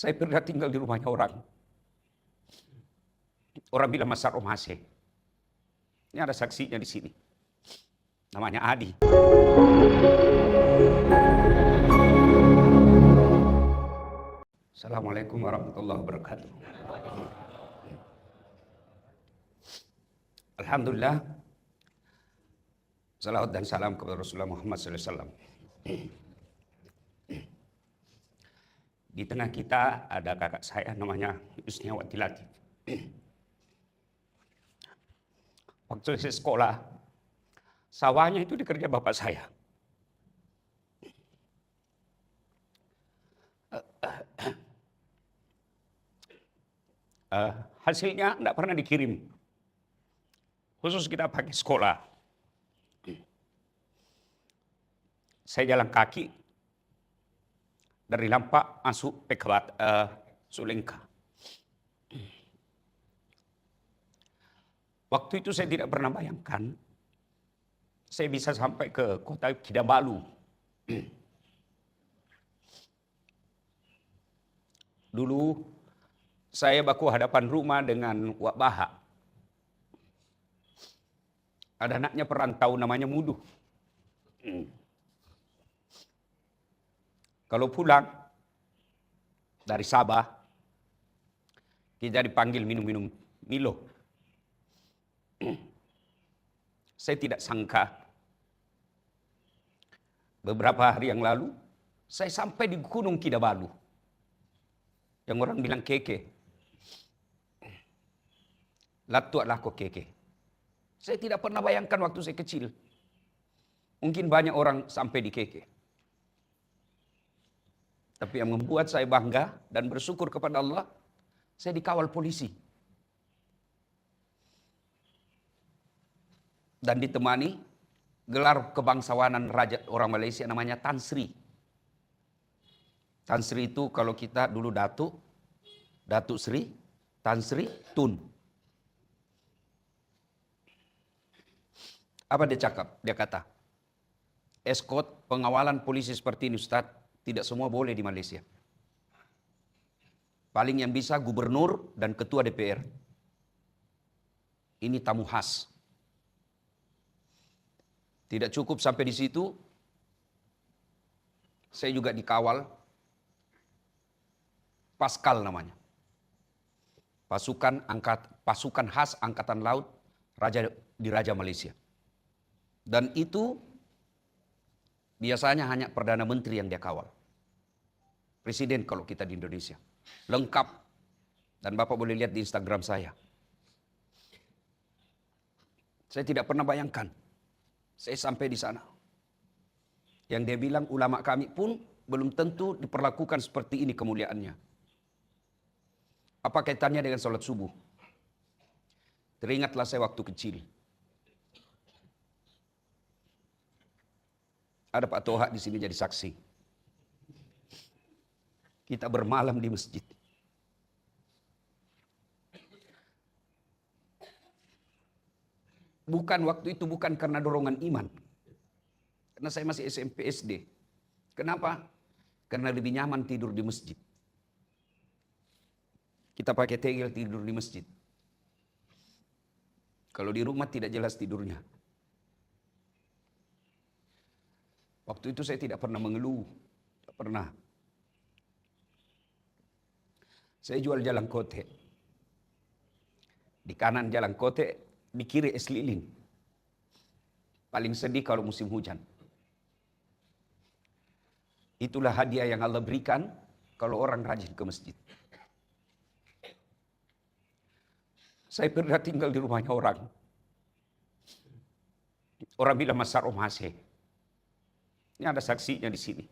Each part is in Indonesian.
Saya pernah tinggal di rumahnya orang. Orang bilang Mas Romase. Ini ada saksinya di sini. Namanya Adi. Assalamualaikum warahmatullahi wabarakatuh. Alhamdulillah. Salawat dan salam kepada Rasulullah Muhammad SAW. Di tengah kita ada kakak saya namanya Yusniawati Latif. Waktu saya sekolah, sawahnya itu dikerja bapak saya. Hasilnya tidak pernah dikirim. Khusus kita pakai sekolah. Saya jalan kaki dari Lampak masuk Pekabat Sulengka. Waktu itu saya tidak pernah bayangkan saya bisa sampai ke kota Kinabalu. Dulu saya baku hadapan rumah dengan Wak Baha. Ada anaknya perantau namanya Muduh. Kalau pulang dari Sabah, kita dipanggil minum-minum Milo. Saya tidak sangka beberapa hari yang lalu saya sampai di Gunung Kinabalu. Yang orang bilang keke. Latu adalah kok keke. Saya tidak pernah bayangkan waktu saya kecil. Mungkin banyak orang sampai di keke. Tapi yang membuat saya bangga dan bersyukur kepada Allah, saya dikawal polisi. Dan ditemani gelar kebangsawanan raja orang Malaysia namanya Tan Sri. Tan Sri itu kalau kita dulu Datuk Sri, Tan Sri, Tun. Apa dia cakap? Dia kata, escort pengawalan polisi seperti ini Ustaz, tidak semua boleh di Malaysia. Paling yang bisa gubernur dan ketua DPR. Ini tamu khas. Tidak cukup sampai di situ, saya juga dikawal Paskal namanya. Pasukan khas Angkatan Laut di Raja Malaysia. Dan itu biasanya hanya Perdana Menteri yang dia kawal. Presiden kalau kita di Indonesia. Lengkap. Dan Bapak boleh lihat di Instagram saya. Saya tidak pernah bayangkan. Saya sampai di sana. Yang dia bilang ulama kami pun belum tentu diperlakukan seperti ini kemuliaannya. Apa kaitannya dengan sholat subuh? Teringatlah saya waktu kecil. Ada Pak Toha di sini jadi saksi. Kita bermalam di masjid. Waktu itu bukan karena dorongan iman. Karena saya masih SMP SD. Kenapa? Karena lebih nyaman tidur di masjid. Kita pakai tegel tidur di masjid. Kalau di rumah tidak jelas tidurnya. Waktu itu saya tidak pernah mengeluh. Tidak pernah. Saya jual jalan kote. Di kanan jalan kote, di kiri es lilin. Paling sedih kalau musim hujan. Itulah hadiah yang Allah berikan kalau orang rajin ke masjid. Saya pernah tinggal di rumahnya orang. Orang bilang Mas Romase. Ini ada saksinya di sini.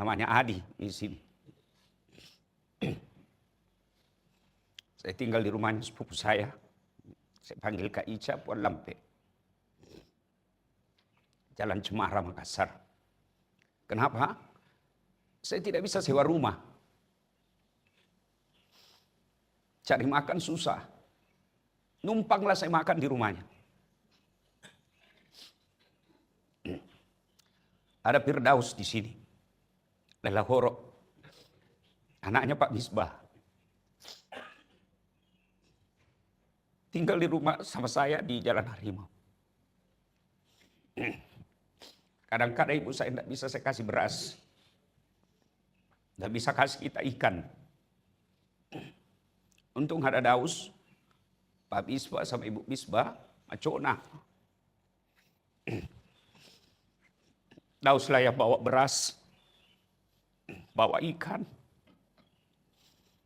Namanya Adi di sini. Saya tinggal di rumahnya sepupu saya. Saya panggil Kak Ica Puan Lampe. Jalan Cemara, Makassar. Kenapa? Saya tidak bisa sewa rumah. Cari makan susah. Numpanglah saya makan di rumahnya. Ada Firdaus di sini. Lelahoro. Anaknya Pak Misbah. Tinggal di rumah sama saya di Jalan Harimau. Kadang-kadang ibu saya tidak bisa saya kasih beras. Tidak bisa kasih kita ikan. Untung ada Daus, Pak Misbah sama Ibu Misbah, Macona. Daus lah yang bawa beras, bawa ikan.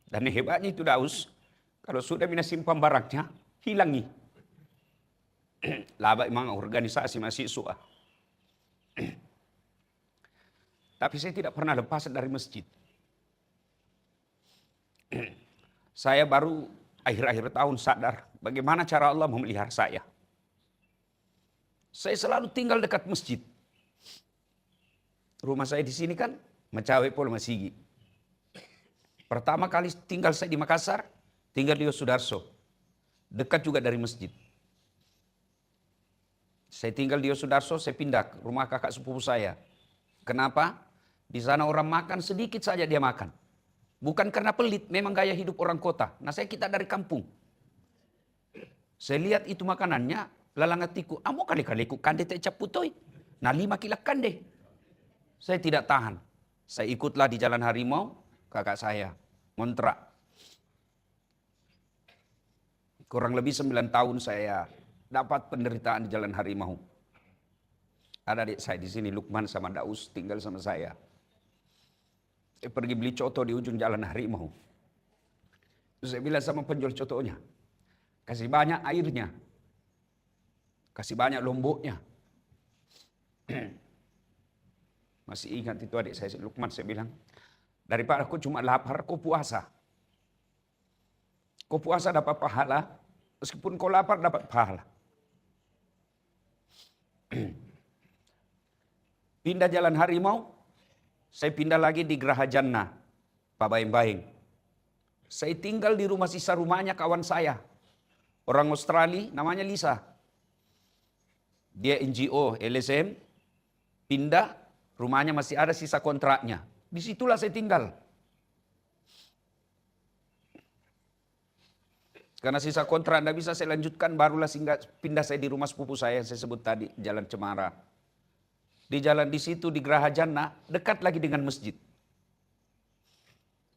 Dan hebatnya itu Daus, kalau sudah mina simpan barangnya, hilangi. Laba memang organisasi mahasiswa. Tapi saya tidak pernah lepas dari masjid. Saya baru akhir-akhir tahun sadar bagaimana cara Allah memelihara saya. Saya selalu tinggal dekat masjid. Rumah saya di sini kan Macawe Pol Masigi. Pertama kali tinggal saya di Makassar, tinggal di Yosudarso. Dekat juga dari masjid. Saya tinggal di Yosudarso, saya pindah ke rumah kakak sepupu saya. Kenapa? Di sana orang makan sedikit saja dia makan. Bukan karena pelit, memang gaya hidup orang kota. Nah kita dari kampung. Saya lihat itu makanannya, lalangatiku, amo kali-kali ku kande te caputoi. Nah 5 kilo kande. Saya tidak tahan. Saya ikutlah di Jalan Harimau, kakak saya, ngontrak. Kurang lebih 9 tahun saya dapat penderitaan di Jalan Harimau. Ada adik saya di sini, Lukman sama Daus, tinggal sama saya. Saya pergi beli coto di ujung Jalan Harimau. Terus saya bilang sama penjual cotonya, kasih banyak airnya, kasih banyak lomboknya. Masih ingat itu adik saya, Lukman, saya bilang, daripada aku cuma lapar, kau puasa. Kau puasa dapat pahala, meskipun kau lapar dapat pahala. Pindah Jalan Harimau, saya pindah lagi di Geraha Jannah, Pak Baing-Baing. Saya tinggal di rumah sisa rumahnya kawan saya. Orang Australia, namanya Lisa. Dia NGO, LSM, pindah, rumahnya masih ada sisa kontraknya. Disitulah saya tinggal. Karena sisa kontrak tidak bisa saya lanjutkan, barulah singgah pindah saya di rumah sepupu saya yang saya sebut tadi, Jalan Cemara. Di jalan di situ di Geraha Jannah, dekat lagi dengan masjid.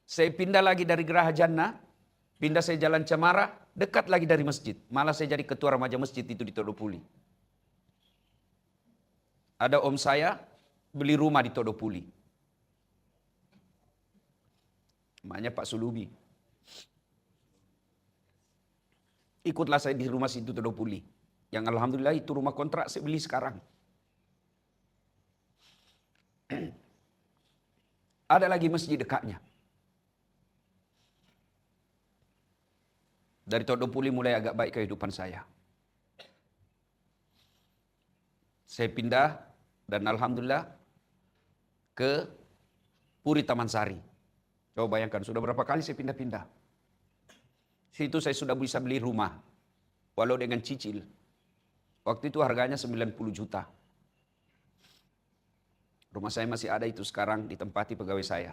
Saya pindah lagi dari Geraha Jannah, pindah saya Jalan Cemara, dekat lagi dari masjid. Malah saya jadi ketua remaja masjid itu di Todopuli. Ada om saya beli rumah di Todopuli. Namanya Pak Sulubi. Ikutlah saya di rumah situ Todopuli. Yang alhamdulillah itu rumah kontrak saya beli sekarang. Ada lagi masjid dekatnya. Dari Todopuli mulai agak baik kehidupan saya. Saya pindah dan alhamdulillah ke Puri Taman Sari. Coba bayangkan, sudah berapa kali saya pindah-pindah. Situ saya sudah bisa beli rumah, walau dengan cicil. Waktu itu harganya 90 juta. Rumah saya masih ada itu sekarang, ditempati pegawai saya.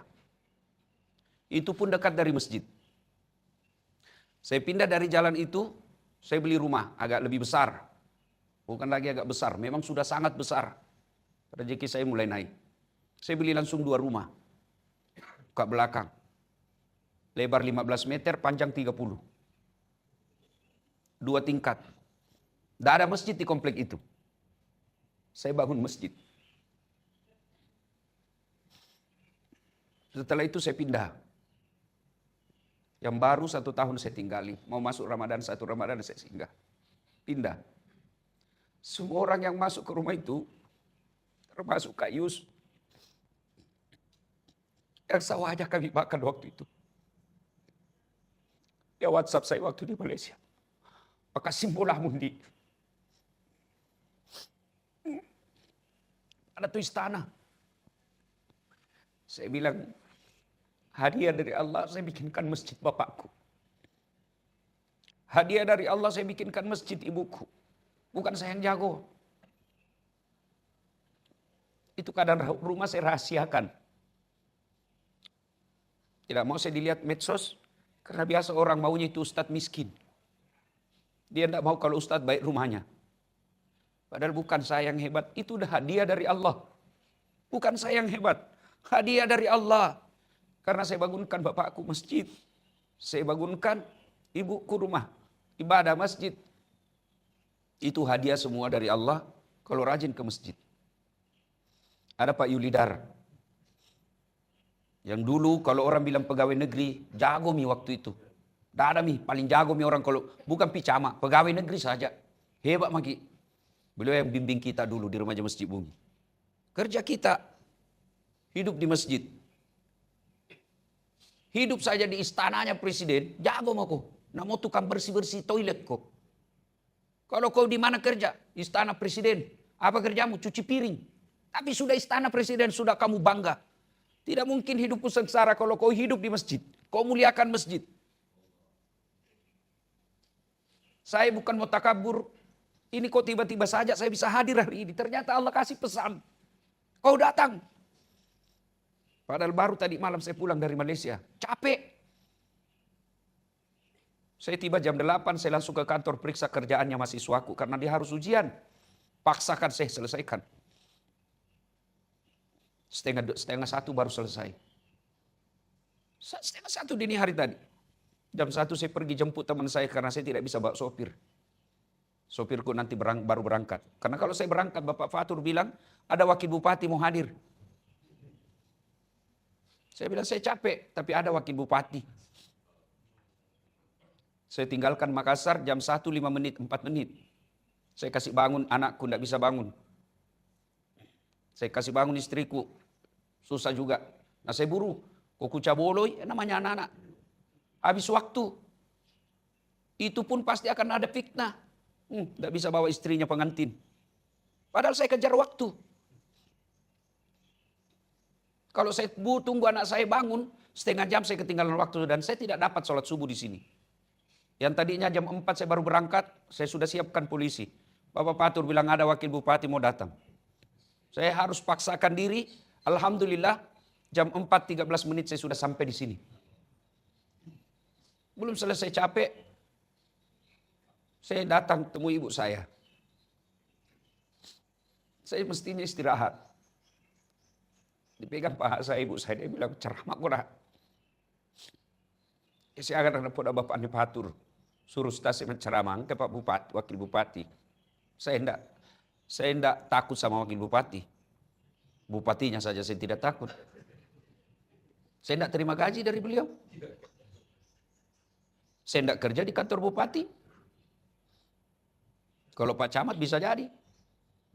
Itu pun dekat dari masjid. Saya pindah dari jalan itu, saya beli rumah agak lebih besar. Bukan lagi agak besar, memang sudah sangat besar. Rezeki saya mulai naik. Saya beli langsung 2 rumah. Buka belakang. Lebar 15 meter, panjang 30. 2 tingkat. Tidak ada masjid di komplek itu. Saya bangun masjid. Setelah itu saya pindah. Yang baru 1 tahun saya tinggali. Mau masuk Ramadan, 1 Ramadan saya singgah. Pindah. Semua orang yang masuk ke rumah itu, termasuk Kak Yus, yang sawah aja kami makan waktu itu. Dia WhatsApp saya waktu di Malaysia. Maka simbolah mundi. Ada tuh istana. Saya bilang, hadiah dari Allah saya bikinkan masjid bapakku. Hadiah dari Allah saya bikinkan masjid ibuku. Bukan saya yang jago. Itu kadang rumah saya rahasiakan. Tidak mau saya dilihat medsos, karena biasa orang maunya itu ustadz miskin. Dia tidak mau kalau ustadz baik rumahnya. Padahal bukan saya yang hebat, itu udah hadiah dari Allah. Bukan saya yang hebat, hadiah dari Allah. Karena saya bangunkan bapakku masjid, saya bangunkan ibuku rumah ibadah masjid. Itu hadiah semua dari Allah kalau rajin ke masjid. Ada Pak Yulidar, yang dulu kalau orang bilang pegawai negeri, jago mi waktu itu. Tidak ada mi, paling jago mi orang kalau bukan picama, pegawai negeri saja. Hebat maki. Beliau yang bimbing kita dulu di remaja Masjid Bumi. Kerja kita, hidup di masjid. Hidup saja di istananya presiden, jago mako. Nak mau tukang bersih-bersih toilet kok. Kalau kau di mana kerja? Istana presiden. Apa kerjamu? Cuci piring. Tapi sudah istana presiden, sudah kamu bangga. Tidak mungkin hidupku sengsara kalau kau hidup di masjid. Kau muliakan masjid. Saya bukan mau takabur. Ini kok tiba-tiba saja saya bisa hadir hari ini. Ternyata Allah kasih pesan. Kau datang. Padahal baru tadi malam saya pulang dari Malaysia. Capek. Saya tiba jam 8, saya langsung ke kantor periksa kerjaannya mahasiswaku. Karena dia harus ujian. Paksakan saya selesaikan. Setengah 1 baru selesai. Setengah 1 dini hari tadi. Jam 1 saya pergi jemput teman saya karena saya tidak bisa bawa sopir. Sopirku nanti baru berangkat. Karena kalau saya berangkat, Bapak Fatur bilang, ada wakil bupati mau hadir. Saya bilang, saya capek, tapi ada wakil bupati. Saya tinggalkan Makassar jam 1, 5 menit, 4 menit. Saya kasih bangun anakku, tidak bisa bangun. Saya kasih bangun istriku, susah juga. Nah saya buru, kuku caboloi, namanya anak-anak. Habis waktu, itu pun pasti akan ada fitnah. Tidak bisa bawa istrinya pengantin. Padahal saya kejar waktu. Kalau saya tunggu anak saya bangun, setengah jam saya ketinggalan waktu dan saya tidak dapat sholat subuh di sini. Yang tadinya jam 4 saya baru berangkat, saya sudah siapkan polisi. Bapak Patur bilang ada wakil bupati mau datang. Saya harus paksakan diri, alhamdulillah jam 4.13 menit saya sudah sampai di sini. Belum selesai capek, saya datang temui ibu saya. Saya mestinya istirahat. Dipegang paha saya, ibu saya, dia bilang ceramah kau dah. Saya akan dapat Bapak Patur. Suruh stasi menceramah ke Pak Bupati, Wakil Bupati. Saya enggak takut sama Wakil Bupati. Bupatinya saja saya tidak takut. Saya enggak terima gaji dari beliau. Saya enggak kerja di kantor Bupati. Kalau Pak Camat bisa jadi.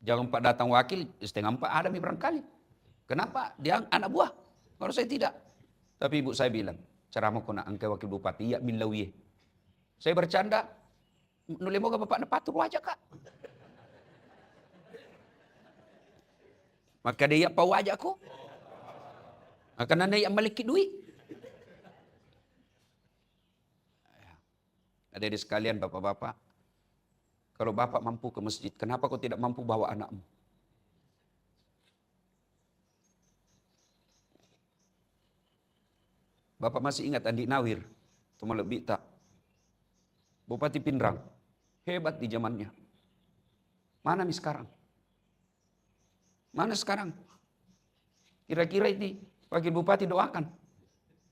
Jangan Pak datang wakil, setengah 4 ada barangkali. Kenapa? Dia anak buah. Kalau saya tidak. Tapi ibu saya bilang, ceramah kau nak angkai Wakil Bupati, ya min lawiye. Saya bercanda, nule moga Bapak Patur wajah kak. Maka dia apa wajahku? Maka nanda yang maliki duit. Ada di sekalian bapak-bapak. Kalau bapak mampu ke masjid, kenapa kau tidak mampu bawa anakmu? Bapak masih ingat Andi Nawir, teman lebih tak. Bupati Pindrang, hebat di zamannya. Mana nih sekarang? Mana sekarang? Kira-kira ini wakil bupati doakan.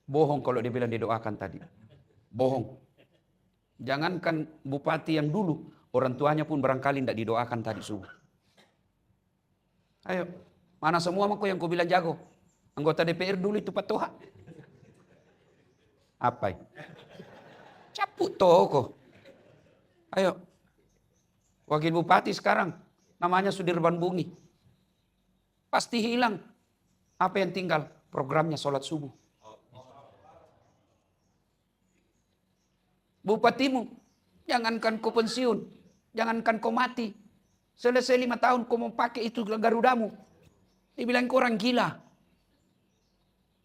Bohong kalau dia bilang didoakan tadi. Bohong. Jangankan bupati yang dulu, orang tuanya pun barangkali tidak didoakan tadi subuh. Ayo, mana semua mako yang kau bilang jago? Anggota DPR dulu itu Pak Toha. Apa ini? Caput toko. Ayo, wakil bupati sekarang namanya Sudirman Bungi. Pasti hilang. Apa yang tinggal? Programnya sholat subuh. Bupatimu, jangankan kau pensiun, jangankan kau mati. Selesai 5 tahun kau mau pakai itu garudamu. Dibilang kau orang gila.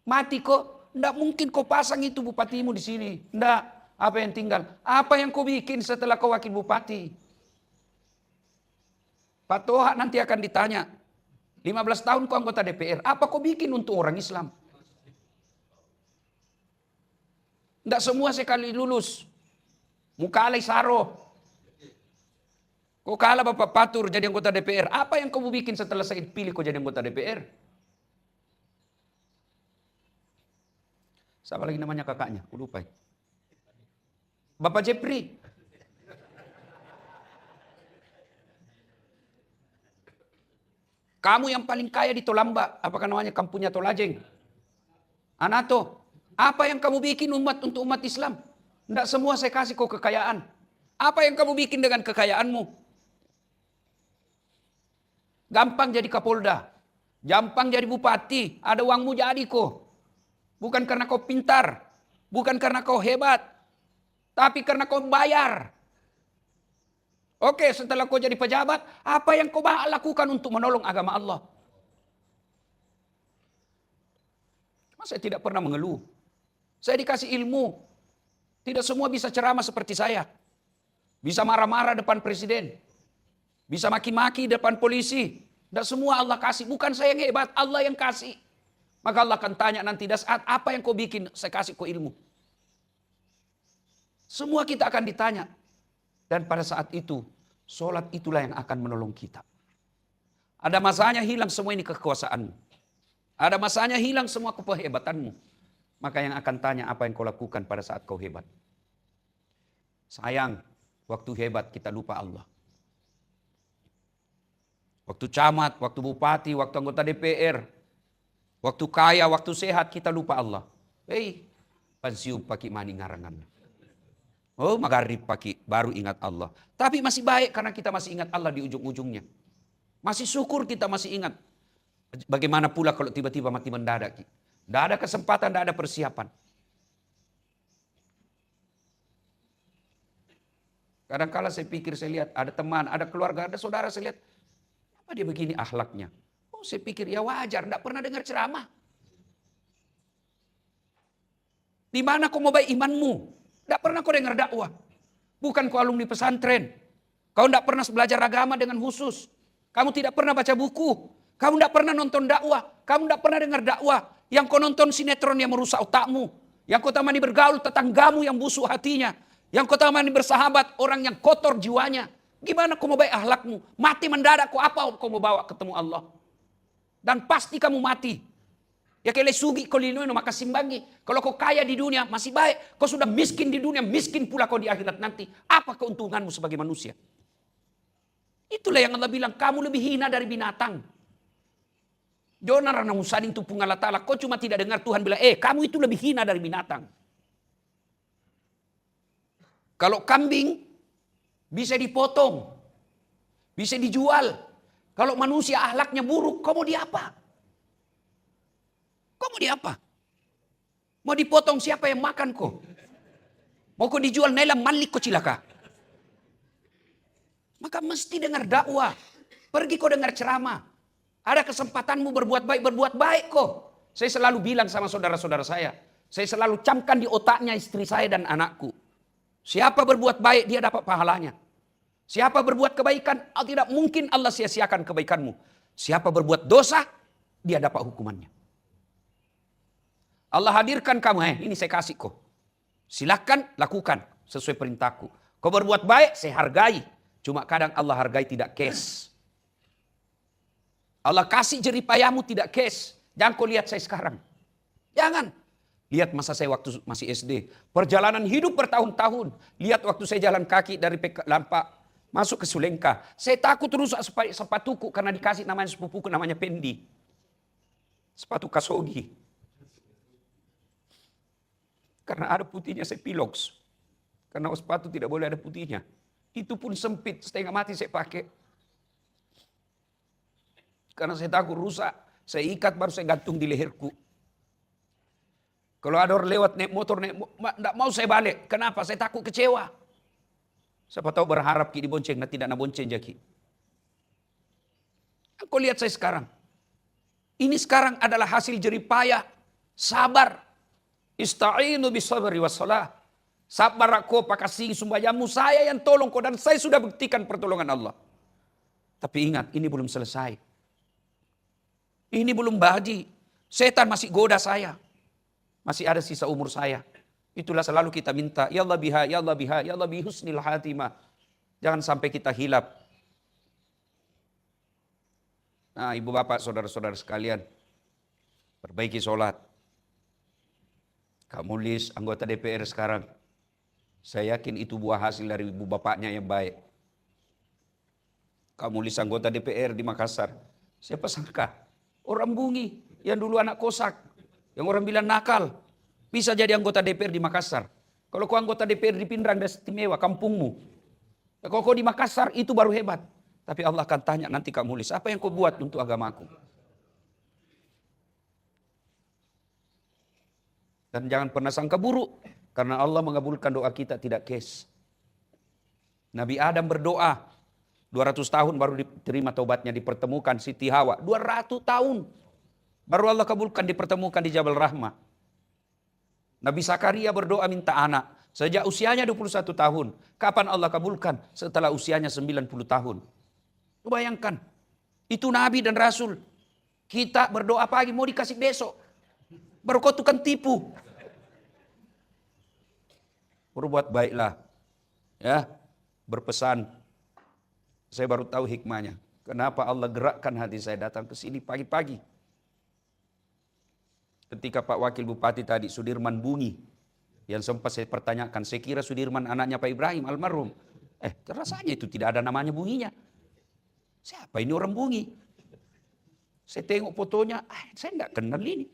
Mati kok, tidak mungkin kau pasang itu bupatimu di sini. Tidak. Apa yang tinggal? Apa yang kau bikin setelah kau wakil bupati? Pak Toha nanti akan ditanya. 15 tahun kau anggota DPR. Apa kau bikin untuk orang Islam? Tidak semua sekali lulus. Mukalai saro. Kau kalah Bapak Patur jadi anggota DPR. Apa yang kamu bikin setelah saya pilih kau jadi anggota DPR? Siapa lagi namanya kakaknya? Aku lupa. Bapak Jepri. Kamu yang paling kaya di Tolamba. Apakah namanya kampungnya Tolajeng? Anato. Apa yang kamu bikin untuk umat Islam? Tidak semua saya kasih kau kekayaan. Apa yang kamu bikin dengan kekayaanmu? Gampang jadi Kapolda. Gampang jadi bupati. Ada uangmu jadi kok. Bukan karena kau pintar. Bukan karena kau hebat. Tapi karena kau bayar. Oke, setelah kau jadi pejabat, apa yang kau lakukan untuk menolong agama Allah? Saya tidak pernah mengeluh. Saya dikasih ilmu. Tidak semua bisa ceramah seperti saya. Bisa marah-marah depan presiden. Bisa maki-maki depan polisi. Tidak semua Allah kasih. Bukan saya yang hebat, Allah yang kasih. Maka Allah akan tanya nanti, saat apa yang kau bikin, saya kasih kau ilmu. Semua kita akan ditanya. Dan pada saat itu, sholat itulah yang akan menolong kita. Ada masanya hilang semua ini kekuasaanmu. Ada masanya hilang semua kehebatanmu. Maka yang akan tanya apa yang kau lakukan pada saat kau hebat. Sayang, waktu hebat kita lupa Allah. Waktu camat, waktu bupati, waktu anggota DPR. Waktu kaya, waktu sehat kita lupa Allah. Pansiu paki mani ngarangan. Oh, magharib paki baru ingat Allah. Tapi masih baik karena kita masih ingat Allah di ujung-ujungnya. Masih syukur kita masih ingat. Bagaimana pula kalau tiba-tiba mati mendadak. Tidak ada kesempatan, tidak ada persiapan. Kadang-kala saya pikir, saya lihat ada teman, ada keluarga, ada saudara, saya lihat. Apa dia begini akhlaknya? Oh, saya pikir ya wajar, tidak pernah dengar ceramah. Di mana kau mau baik imanmu? Tidak pernah kau dengar dakwah. Bukan kau alumni pesantren. Kau tidak pernah belajar agama dengan khusus. Kamu tidak pernah baca buku. Kamu tidak pernah nonton dakwah. Kamu tidak pernah dengar dakwah. Yang kau nonton sinetron yang merusak otakmu. Yang kau temani bergaul tetanggamu yang busuk hatinya. Yang kau temani bersahabat orang yang kotor jiwanya. Gimana kau mau baik akhlakmu? Mati mendadak kau apa kau mau bawa ketemu Allah? Dan pasti kamu mati. Ya kele sugi kau linoino maka simbangi. Kalau kau kaya di dunia masih baik. Kau sudah miskin di dunia, miskin pula kau di akhirat nanti. Apa keuntunganmu sebagai manusia? Itulah yang Allah bilang, kamu lebih hina dari binatang. Jangan rana musading tupung Allah Ta'ala. Kau cuma tidak dengar Tuhan bilang, kamu itu lebih hina dari binatang. Kalau kambing bisa dipotong, bisa dijual. Kalau manusia akhlaknya buruk, kau mau diapa? Kau mau diapa? Mau dipotong siapa yang makan kau? Mau kau dijual nelam malik kau cilaka? Maka mesti dengar dakwah. Pergi kau dengar ceramah. Ada kesempatanmu berbuat baik kok. Saya selalu bilang sama saudara-saudara saya. Saya selalu camkan di otaknya istri saya dan anakku. Siapa berbuat baik dia dapat pahalanya. Siapa berbuat kebaikan, tidak mungkin Allah sia-siakan kebaikanmu. Siapa berbuat dosa, dia dapat hukumannya. Allah hadirkan kamu, ini saya kasih kok. Silakan lakukan sesuai perintahku. Kau berbuat baik, saya hargai. Cuma kadang Allah hargai tidak cash. Allah kasih jeripayamu tidak cash. Jangan kau lihat saya sekarang. Jangan. Lihat masa saya waktu masih SD. Perjalanan hidup bertahun-tahun. Lihat waktu saya jalan kaki dari Lampak masuk ke Sulengka. Saya takut rusak sepatuku karena dikasih namanya sepupuku namanya Pendi. Sepatu Kasogi. Karena ada putihnya saya piloks. Karena sepatu tidak boleh ada putihnya. Itu pun sempit, setengah mati saya pakai. Karena saya takut rusak. Saya ikat baru saya gantung di leherku. Kalau ada orang lewat naik motor, tidak mau saya balik. Kenapa? Saya takut kecewa. Siapa tahu berharap ki dibonceng, tidak nak bonceng jaki. Kau lihat saya sekarang. Ini sekarang adalah hasil jeripayah, sabar. Ista'inu bisabri wassalah. Sabar aku pakasih sumbayamu, saya yang tolong kau dan saya sudah buktikan pertolongan Allah. Tapi ingat, ini belum selesai. Ini belum badi. Setan masih goda saya. Masih ada sisa umur saya. Itulah selalu kita minta, ya Allah biha, ya Allah biha, ya Allah bihusnil hatimah. Jangan sampai kita hilap. Nah, ibu bapak, saudara-saudara sekalian, perbaiki sholat. Kamu list anggota DPR sekarang. Saya yakin itu buah hasil dari ibu bapaknya yang baik. Kamu list anggota DPR di Makassar. Siapa sangka? Orang Bungi, yang dulu anak kosak. Yang orang bilang nakal. Bisa jadi anggota DPR di Makassar. Kalau kau anggota DPR di Pindrang dan istimewa, kampungmu. Kalau kau di Makassar, itu baru hebat. Tapi Allah akan tanya nanti kamu list, apa yang kau buat untuk agamaku? Dan jangan pernah sangka buruk. Karena Allah mengabulkan doa kita tidak kes. Nabi Adam berdoa. 200 tahun baru diterima taubatnya, dipertemukan Siti Hawa. 200 tahun. Baru Allah kabulkan, dipertemukan di Jabal Rahmah. Nabi Zakaria berdoa minta anak. Sejak usianya 21 tahun. Kapan Allah kabulkan? Setelah usianya 90 tahun. Bayangkan. Itu Nabi dan Rasul. Kita berdoa pagi mau dikasih besok. Baru kau tukang tipu. Berbuat baiklah. Ya, berpesan. Saya baru tahu hikmahnya. Kenapa Allah gerakkan hati saya datang ke sini pagi-pagi. Ketika Pak Wakil Bupati tadi, Sudirman Bungi, yang sempat saya pertanyakan, saya kira Sudirman anaknya Pak Ibrahim almarhum. Rasanya itu tidak ada namanya Bunginya. Siapa ini orang Bungi? Saya tengok fotonya, saya tidak kenal ini.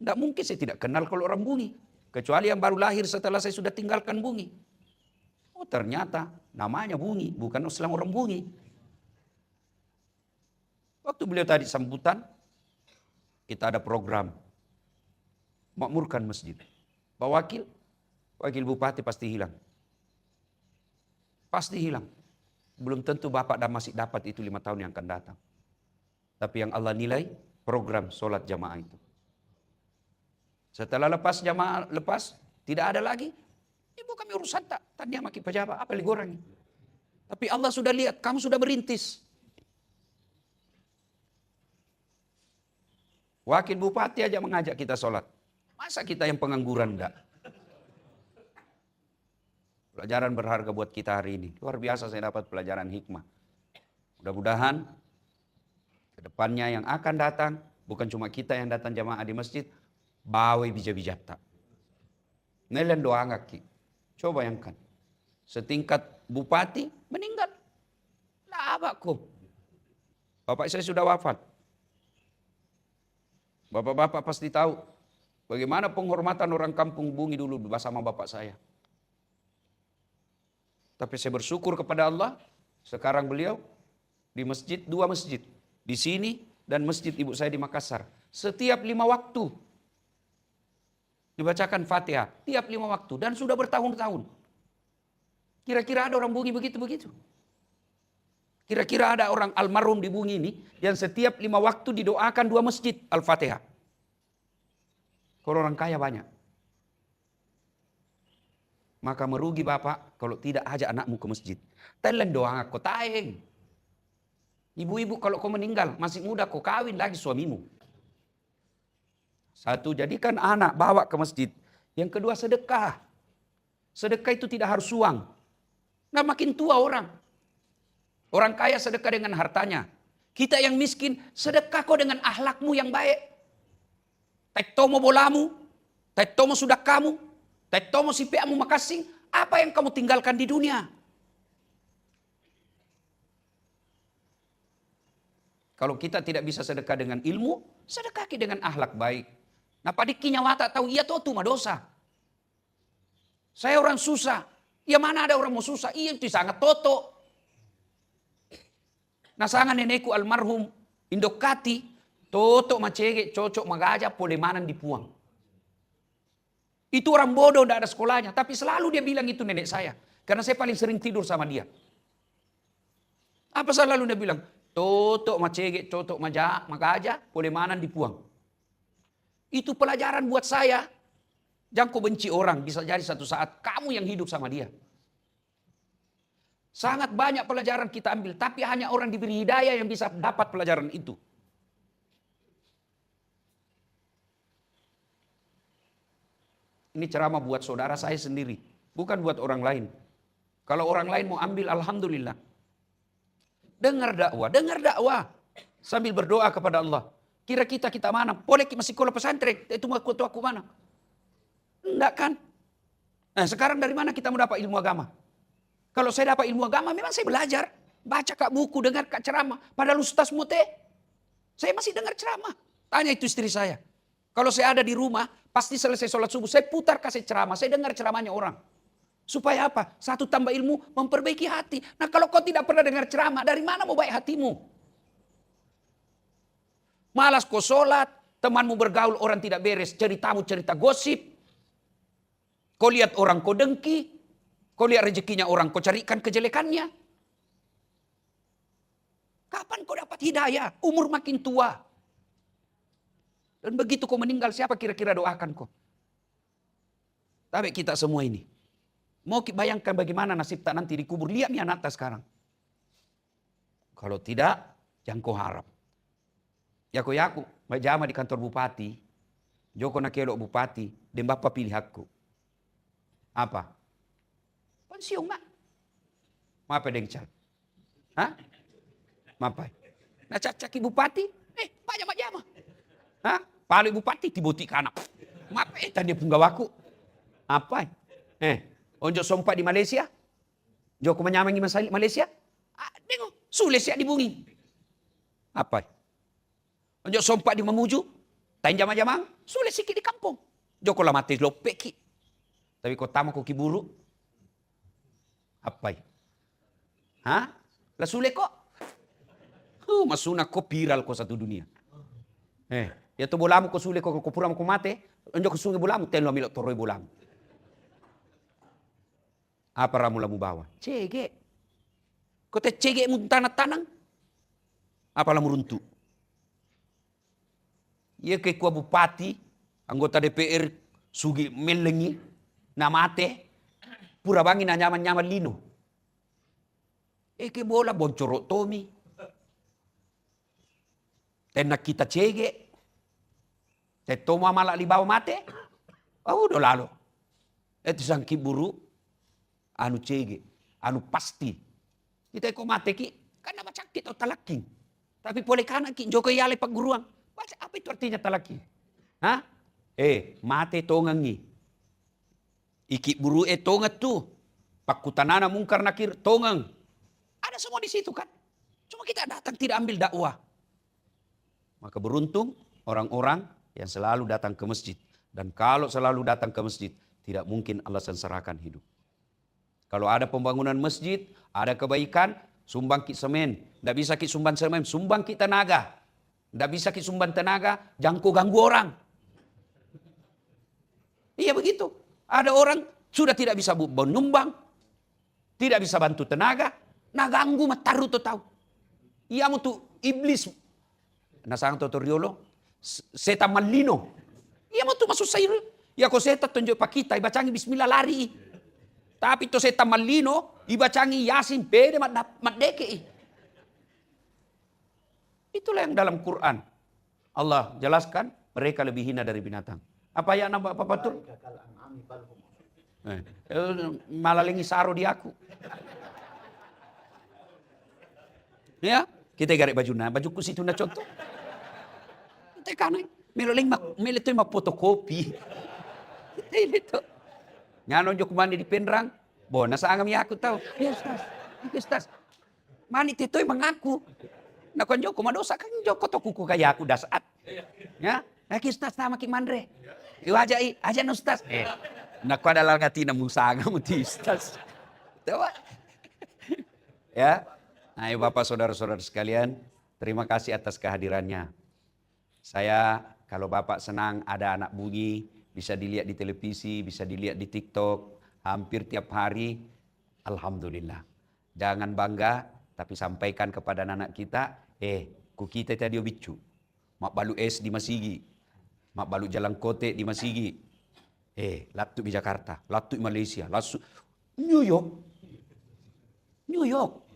Tidak mungkin saya tidak kenal kalau orang Bungi. Kecuali yang baru lahir setelah saya sudah tinggalkan Bungi. Oh ternyata namanya Bungi, bukan Islam orang Bungi. Waktu beliau tadi sambutan, kita ada program makmurkan masjid. Pak Wakil Bupati pasti hilang. Pasti hilang. Belum tentu Bapak masih dapat itu 5 tahun yang akan datang. Tapi yang Allah nilai, program sholat jamaah itu. Setelah lepas, tidak ada lagi. Ibu kami urusan tak. Tadi maki pejabat, apa lagi orang ini. Tapi Allah sudah lihat, kamu sudah merintis. Wakil Bupati aja mengajak kita sholat. Masa kita yang pengangguran enggak? Pelajaran berharga buat kita hari ini. Luar biasa saya dapat pelajaran hikmah. Mudah-mudahan kedepannya yang akan datang, bukan cuma kita yang datang jamaah di masjid, bawa bijak-bijak tak. Nelen doa ngaki. Coba bayangkan. Setingkat bupati meninggal. Lah abakku. Bapak saya sudah wafat. Bapak-bapak pasti tahu bagaimana penghormatan orang kampung Bungi dulu bersama bapak saya. Tapi saya bersyukur kepada Allah, sekarang beliau di masjid, 2 masjid. Di sini dan masjid ibu saya di Makassar. Setiap 5 waktu dibacakan Fatihah, tiap 5 waktu. Dan sudah bertahun-tahun. Kira-kira ada orang Bungi begitu-begitu? Kira-kira ada orang almarhum di Bungi ini yang setiap 5 waktu didoakan 2 masjid Al-Fatihah. Kalau orang kaya banyak. Maka merugi Bapak kalau tidak ajak anakmu ke masjid. Telen doa aku taeng. Ibu-ibu kalau kau meninggal masih muda kau kawin lagi suamimu. Satu, jadikan anak bawa ke masjid. Yang kedua sedekah. Sedekah itu tidak harus uang. Nggak makin tua orang. Orang kaya sedekah dengan hartanya. Kita yang miskin sedekah kau dengan akhlakmu yang baik. Tektomo bolamu, tektomo sudah kamu, tektomo sipiamu makasih. Apa yang kamu tinggalkan di dunia? Kalau kita tidak bisa sedekah dengan ilmu, sedekah dengan akhlak baik. Nah padikinya wata tahu iya tuh mah dosa. Saya orang susah. Ya mana ada orang mau susah? Iya itu sangat toto. Nah sangat nenekku almarhum Indokati. Toto macege cocok magaja polemanan dipuang. Itu orang bodoh tidak ada sekolahnya. Tapi selalu dia bilang itu nenek saya. Karena saya paling sering tidur sama dia. Apa selalu dia bilang? Toto macege cocok magaja polemanan dipuang. Itu pelajaran buat saya. Jangan kau benci orang. Bisa jadi satu saat kamu yang hidup sama dia. Sangat banyak pelajaran kita ambil. Tapi hanya orang diberi hidayah yang bisa dapat pelajaran itu. Ini ceramah buat saudara saya sendiri, bukan buat orang lain. Kalau orang lain mau ambil, alhamdulillah. Dengar dakwah. Sambil berdoa kepada Allah. Kira kita mana? Boleh masih sekolah pesantren, itu ketua aku mana? Enggak kan? Nah sekarang dari mana kita mau dapat ilmu agama? Kalau saya dapat ilmu agama, memang saya belajar. Baca kak buku, dengar kak ceramah. Padahal ustaz mute, saya masih dengar ceramah. Tanya itu istri saya. Kalau saya ada di rumah, pasti selesai sholat subuh, saya putar kasih ceramah. Saya dengar ceramahnya orang. Supaya apa? Satu, tambah ilmu, memperbaiki hati. Nah kalau kau tidak pernah dengar ceramah, dari mana mau baik hatimu? Malas kau sholat, temanmu bergaul orang tidak beres, ceritamu cerita gosip. Kau lihat orang kau dengki, kau lihat rezekinya orang kau carikan kejelekannya. Kapan kau dapat hidayah? Umur makin tua. Dan begitu kau meninggal, siapa kira-kira doakan kau? Tapi kita semua ini. Mau bayangkan bagaimana nasib tak nanti dikubur. Lihat nih anak sekarang. Kalau tidak, jangan kau harap. Yaku, majama di kantor bupati. Joko nak kelok bupati. Dan bapak pilih aku. Apa? Pensiun mak. Mapa dengcal? Hah? Mapa? Nah caki bupati? Banyak majama. Hah? Paling bupati tibuti kanak. Mapa tadi punggawaku. Apa? Onjo sompak di Malaysia? Joko menyamangi masalah Malaysia? Dengo, sulit siap dibungi. Apa? Onjo sompak di Mamuju? Tain jamang-jamang? Sulit sikit di kampung. Joko lah mati lopeki. Tapi kau tamu kau kiburu? Apa? Hah? Lah sulit kok? Masuna kau viral kau satu dunia. Ya tu bolamu kau sulit kau puram kau mate. Onjo kau sungai bolamu, telo milok toroi bolamu. Apa ramu-lamu bawa? Cege. Kau teh cege mu tanah-tanang? Apa lamu runtuh? Ia ke kuah bupati, anggota DPR, sugi melengi, namate, pura bangi na nyaman-nyaman lino. Ke bola boncorok tomi. Tenak kita cege. Tetoma malak li bawa mate. Udah lalu. Itu sang kiburu. Anu cege, anu pasti. Kita kok mate ki, karena macam kita talaking. Tapi boleh kana ki, joko yale pagguruang. Baca apa itu artinya talaki? Hah? Mate tongangi. Iki buru tongat tu. Pakutanana mungkar nakir tongang. Ada semua di situ kan. Cuma kita datang tidak ambil dakwah. Maka beruntung orang-orang yang selalu datang ke masjid. Dan kalau selalu datang ke masjid, tidak mungkin Allah sengsarakan hidup. Kalau ada pembangunan masjid, ada kebaikan, sumbang ki semen. Tidak bisa ki sumbang semen, sumbang ki tenaga. Tidak bisa ki sumbang tenaga, jangan kau ganggu orang. Iya begitu. Ada orang sudah tidak bisa menyumbang, tidak bisa bantu tenaga, nah ganggu mataru tu tahu. Ia mu tu iblis. Nasang tutoriolo, setan malino. Ia mu tu masuk sayur. Ya kau setan tunjuk pak kita, bacangi bismillah lari. Tapi to setan malino, ibacangi yasin pede madeke. Itulah yang dalam Quran. Allah jelaskan mereka lebih hina dari binatang. Apa ya nama apa betul? Malah lengi saro di aku. Ya, kita garik bajuku situ na contoh. Kita kanai, melo tu ma fotokopi. Kita itu. Nyano jok mandi di penrang, bona sa angam ya aku tahu. Yes. Mani titoy mengaku. Nah kan joko madosa kan joko to kuku kaya aku dasat. Ya, kistas nama ki mandre. Iwaja aja nustas. Nah ko adalah ngati na musanga mo tistas. Tawa. Ya. Nah, Bapak saudara-saudara sekalian, terima kasih atas kehadirannya. Saya kalau Bapak senang ada anak bunyi, bisa dilihat di televisi, bisa dilihat di TikTok, hampir tiap hari. Alhamdulillah. Jangan bangga, tapi sampaikan kepada anak kita, ku kita tadi bicu. Mak balu es di Masigi. Mak balu Jalan Kote di Masigi. Latu di Jakarta, latu di Malaysia, latu New York.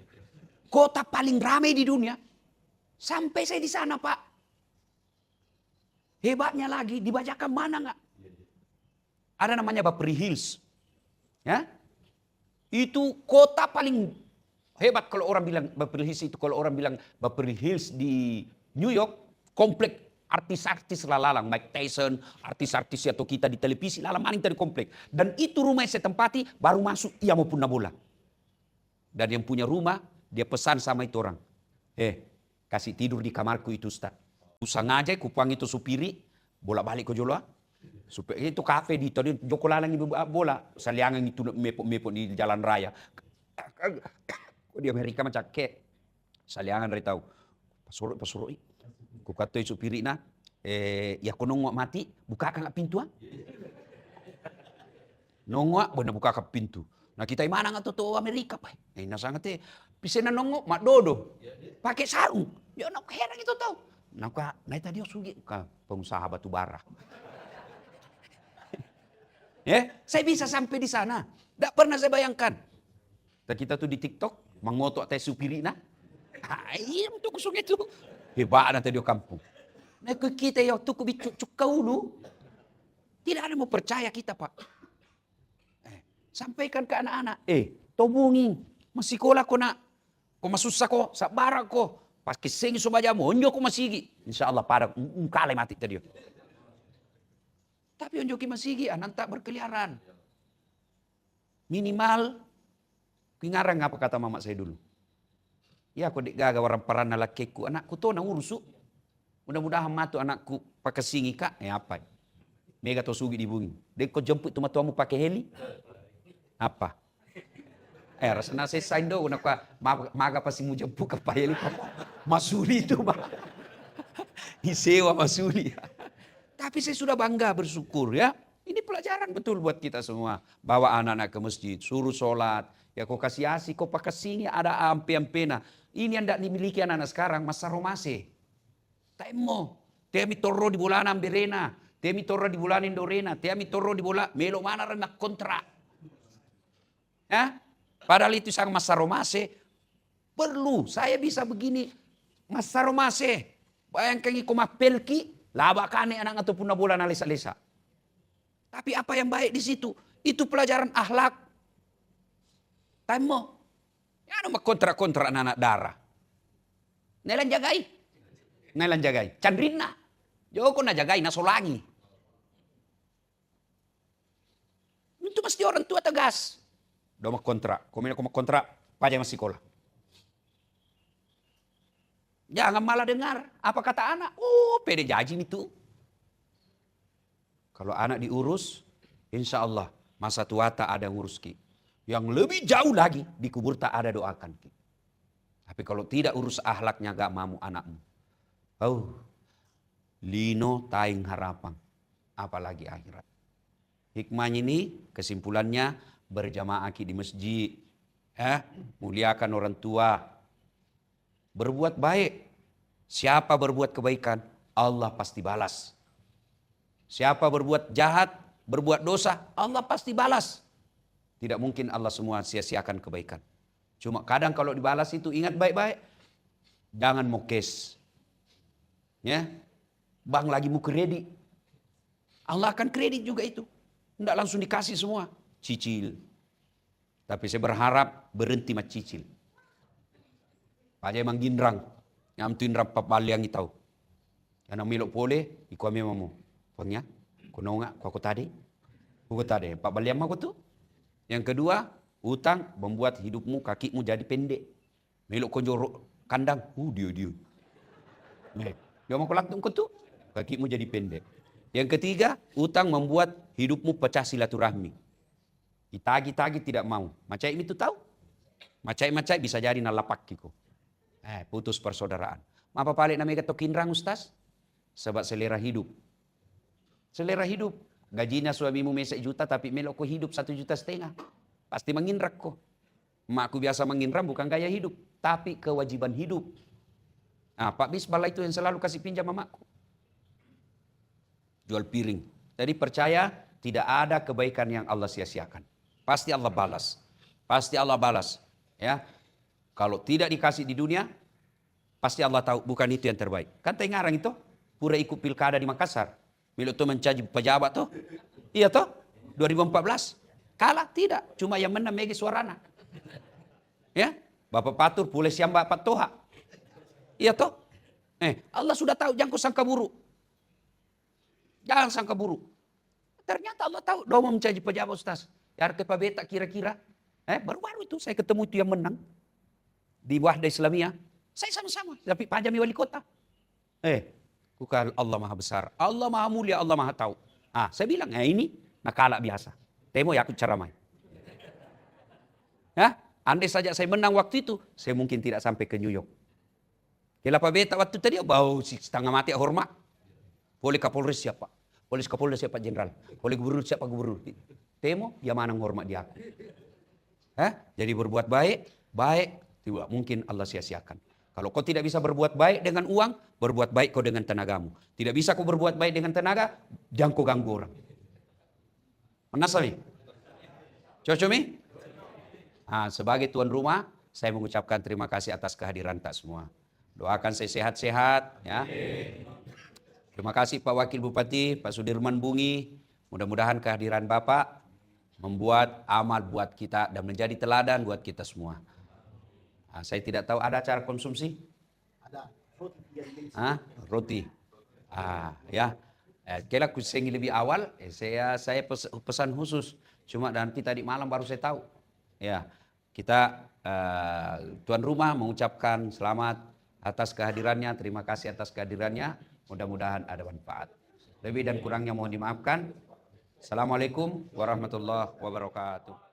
Kota paling ramai di dunia. Sampai saya di sana, Pak. Hebatnya lagi, dibacakan mana enggak? Ada namanya Beverly Hills. Ya. Itu kota paling hebat kalau orang bilang Beverly Hills itu. Kalau orang bilang Beverly Hills di New York, komplek artis-artis lalalang, Mike Tyson, artis-artis atau kita di televisi lalang maning dari komplek. Dan itu rumah yang saya tempati, baru masuk ia mau punna bola. Dan yang punya rumah, dia pesan sama itu orang. Kasih tidur di kamarku itu Ustaz. Sengaja kupang itu supiri, bolak-balik ke Joloa. Supaya itu kafe di tadi Joko Lalang ibu bola, saliangan itu mepok-mepok di jalan raya. Di Amerika macam kek. Saliangan dari tahu. Pasuroi. Ku kata supiri na, ya ko nongok mati, buka kan pintu ah. Nongok, benar buka kan pintu. Nah kita mana nggak tuh Amerika pak? Nasa ngate, pisena nongok mak dodo, pakai sarung. Ya nak heran itu tahu. Nak naik tadi sugi ka pengusaha batu bara. Saya bisa sampai di sana. Tidak pernah saya bayangkan. Dan kita tuh di TikTok mengotok teh supiri na. Iya untuk kusung itu. Hebat nanti di kampung. Nah kita ya tuh bicuk kau lu. Tidak ada mau percaya kita pak. Sampaikan ke anak-anak. Tobungi. Masih sekolah ko nak. Ko masusah ko. Sabara ko. Pas keseng sobajamu. Onyo ko masigi. Insya Allah pada kalai mati tadi. Tapi onjo ki masigi. Anak tak berkeliaran. Minimal. Kingarang apa kata mama saya dulu. Ya aku gaga orang peran lakiku. Anakku tuh na urusu. Mudah-mudahan matu anakku pakai singi kak. Apa? Mega to sugi di bumi. Dek kau jemput tu matuamu pakai heli. Apa? Rasanya saya sign do. Maga pasti mau jemput ke heli. Masuli itu bah. Disewa masuli. Tapi saya sudah bangga bersyukur ya. Ini pelajaran betul buat kita semua. Bawa anak-anak ke masjid. Suruh sholat. Ya kau kasih asih, kau pakai sini ada ampe-ampena. Ini yang tidak dimiliki anak-anak sekarang, masa romase. Taimo, temi torro di bulan amberena, temi torro di bulan indorena, temi torro di bulan melo mana renak kontra. Padahal itu sang masa romase perlu. Saya bisa begini, masa romase. Bayangkan iko mapelki, laba kane anak ataupun na bulan alisa-alisa. Tapi apa yang baik di situ? Itu pelajaran akhlak. Taimo, ya nama kontra-kontra anak darah. Nelan jagai. Candrina, joko na jagai na solangi. Itu mesti orang tua tegas. Doma kontra, komina kontra, pajang masih sekolah. Jangan malah dengar apa kata anak. Pede jajin itu. Kalau anak diurus, insya Allah masa tua tak ada ngurus ki. Yang lebih jauh lagi di kubur tak ada doakan. Tapi kalau tidak urus akhlaknya gak mamu anakmu. Lino taing harapan. Apalagi akhirat. Hikmahnya ini kesimpulannya berjamaah di masjid. Muliakan orang tua. Berbuat baik. Siapa berbuat kebaikan Allah pasti balas. Siapa berbuat jahat, berbuat dosa Allah pasti balas. Tidak mungkin Allah semua sia-siakan kebaikan. Cuma kadang kalau dibalas itu ingat baik-baik. Jangan mau cash. Ya. Bang lagi mau kredit. Allah akan kredit juga itu. Tidak langsung dikasih semua. Cicil. Tapi saya berharap berhenti mah cicil. Pajai mangginrang. Yang tuinrang papaliang itau. Yang milok pole. Iko memamu. Pangnya. Kunonga. Kuako tadi. Kuko tadi. Pak baliang mah tu. Yang kedua, utang membuat hidupmu, kakimu jadi pendek. Melok konjoro kandang, dia. Dia mau kelaktung kau tu, kakimu jadi pendek. Yang ketiga, utang membuat hidupmu pecah silaturahmi. Ditagi-tagi tidak mau. Macai itu tahu? Macai bisa jadi nalapak kiko. Putus persaudaraan. Apa paling namanya tokinrang ustaz? Sebab selera hidup. Selera hidup. Gajinya suamimu mesek juta tapi melok ko hidup 1,5 juta. Pasti menginrak ko. Makku biasa menginram bukan gaya hidup. Tapi kewajiban hidup. Pak Bisbal itu yang selalu kasih pinjam mamaku. Jual piring. Jadi percaya tidak ada kebaikan yang Allah sia-siakan. Pasti Allah balas. Pasti Allah balas. Ya. Kalau tidak dikasih di dunia, pasti Allah tahu bukan itu yang terbaik. Kan tengarang itu, pura ikut pilkada di Makassar. Milu tu mencaji pejabat tu. Iya toh? 2014 kalah tidak, cuma yang menang Megi Suarana. Ya, Bapak Patur boleh siam Bapak Toha. Iya toh? Allah sudah tahu, jangan kau sangka buruk. Jangan sangka buruk. Ternyata Allah tahu, doa mencaji pejabat Ustaz. Ya ke Pak Beta kira-kira. Baru-baru itu saya ketemu itu yang menang. Di Wahda Islamiyah. Saya sama-sama, tapi Pajami wali kota. Bukan Allah Maha Besar, Allah Maha Mulia, Allah Maha Tahu. Saya bilang, ini nakala biasa. Temo ya aku ceramai. Andai saja saya menang waktu itu, saya mungkin tidak sampai ke New York. Kenapa beta waktu tadi bau setengah mati hormat. Boleh Kapolres siapa? Polisi Kapolda siapa jenderal? Boleh gubernur siapa gubernur? Temo ya mana hormat dia aku. Jadi berbuat baik, tidak mungkin Allah sia-siakan. Kalau kau tidak bisa berbuat baik dengan uang, berbuat baik kau dengan tenagamu. Tidak bisa kau berbuat baik dengan tenaga, jangan kau ganggu orang. Menasami? Cocok mi? Sebagai tuan rumah, saya mengucapkan terima kasih atas kehadiran tak semua. Doakan saya sehat-sehat. Ya. Terima kasih Pak Wakil Bupati, Pak Sudirman Bungi. Mudah-mudahan kehadiran Bapak membuat amal buat kita dan menjadi teladan buat kita semua. Saya tidak tahu ada acara konsumsi? Ada roti. Ya. Kira kusengi lebih awal, saya pesan khusus. Cuma nanti tadi malam baru saya tahu. Ya, kita tuan rumah mengucapkan selamat atas kehadirannya, terima kasih atas kehadirannya. Mudah-mudahan ada manfaat. Lebih dan kurangnya mohon dimaafkan. Assalamualaikum warahmatullahi wabarakatuh.